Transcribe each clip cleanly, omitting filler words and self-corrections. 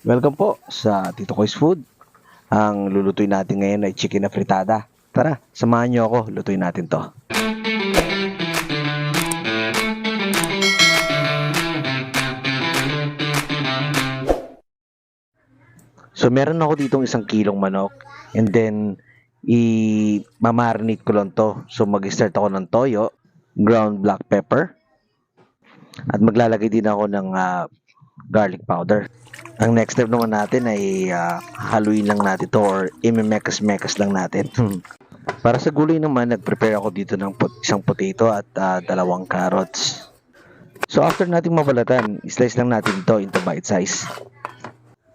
Welcome po sa Tito Koy's Food. Ang lulutuin natin ngayon ay chicken na fritada. Tara, samahan niyo ako, lutuin natin to. So meron ako ditong 1 kilong manok and then i-marinate ko lang to. So mag-start ako ng toyo, ground black pepper, at maglalagay din ako ng garlic powder. Ang next step naman natin ay haluin lang natin to or imimekas-mekas lang natin. Para sa gulay naman, nag-prepare ako dito ng isang potato at 2 carrots. So after natin mabalatan, slice lang natin to into bite size.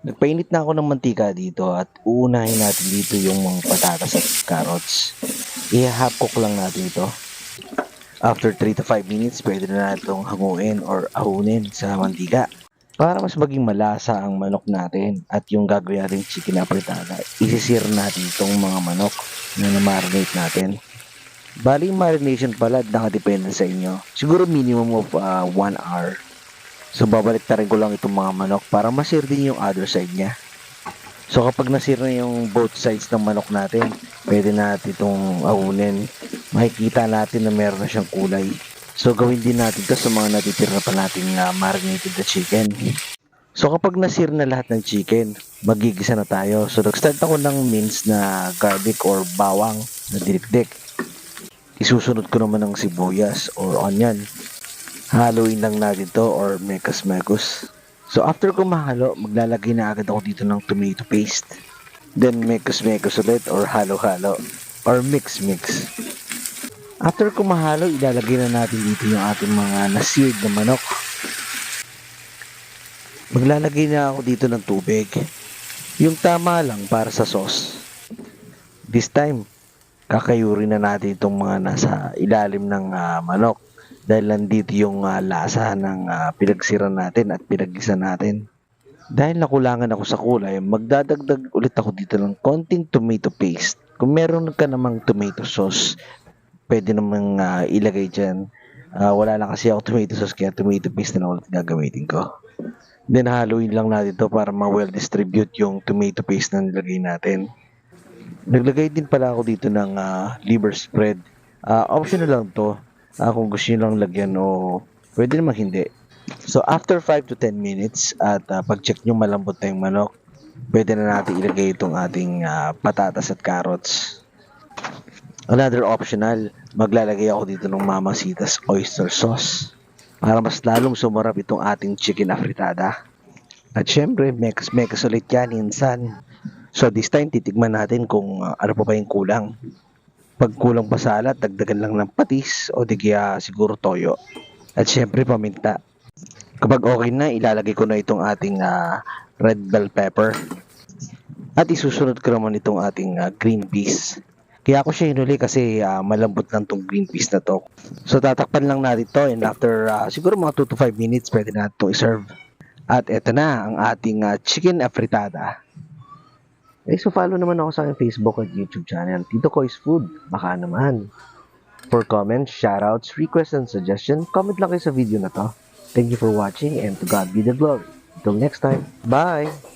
Nagpainit na ako ng mantika dito at uunahin natin dito yung mga patatas at carrots. I-half cook lang natin ito. After 3 to 5 minutes, pwede na natin itong hanguin or ahunin sa mantika. Para mas maging malasa ang manok natin at yung gagawin natin chicken na fritada, isisir natin itong mga manok na na-marinate natin. Bali, marination pala nakadepende sa inyo. Siguro minimum of 1 hour. So babalik na rin ko lang itong mga manok para masir din yung other side niya. So kapag nasir na yung both sides ng manok natin, pwede natin itong ahunin. Makikita natin na meron na siyang kulay. So gawin din natin ito sa mga natitira pa nating marinated na chicken. So kapag nasir na lahat ng chicken, magigisa na tayo. So nag-start ako ng minced na garlic or bawang na dinikdik. Isusunod ko naman ng sibuyas or onion. Haluin lang natin to or mekas-mekus. So after ko mahalo, maglalagay na agad ako dito ng tomato paste. Then mekas-mekus ulit or halo-halo or mix-mix. After ko mahalo, ilalagay na natin dito yung ating mga na-seared na manok. Maglalagay na ako dito ng tubig. Yung tama lang para sa sauce. This time, kakayurin na natin itong mga nasa ilalim ng manok. Dahil nandito yung lasa ng pinagsiran natin at pinagisa natin. Dahil nakulangan ako sa kulay, magdadagdag ulit ako dito ng konting tomato paste. Kung meron ka namang tomato sauce, pwede namang ilagay dyan. Wala lang kasi ako tomato sauce kaya tomato paste na ulit gagamitin ko. Then haluin lang natin to para ma-well distribute yung tomato paste na nilagay natin. Naglagay din pala ako dito ng liver spread. Optional lang to. Kung gusto nyo lang lagyan o pwede naman hindi. So after 5 to 10 minutes at pag-check nyo malambot na yung manok, pwede na natin ilagay itong ating patatas at carrots. Another optional, maglalagay ako dito ng Mamacita's oyster sauce para mas lalong sumarap itong ating chicken na fritada. At syempre, mekas ulit yan minsan. So this time, titigman natin kung ano pa yung kulang. Pag kulang pa sa alat, dagdagan lang ng patis o di kaya siguro toyo. At syempre, paminta. Kapag okay na, ilalagay ko na itong ating red bell pepper. At isusunod ko naman itong ating green peas. Kaya ako siya hinuli kasi malambot lang itong green peas na to. So tatakpan lang natin to and after siguro mga 2 to 5 minutes, pwede natin itong iserve. At eto na ang ating chicken afritada. So follow naman ako sa aking Facebook at YouTube channel, Tito Koy's Food. Baka naman. For comments, shoutouts, requests, and suggestions, comment lang kayo sa video na to. Thank you for watching and to God be the glory. Until next time, bye!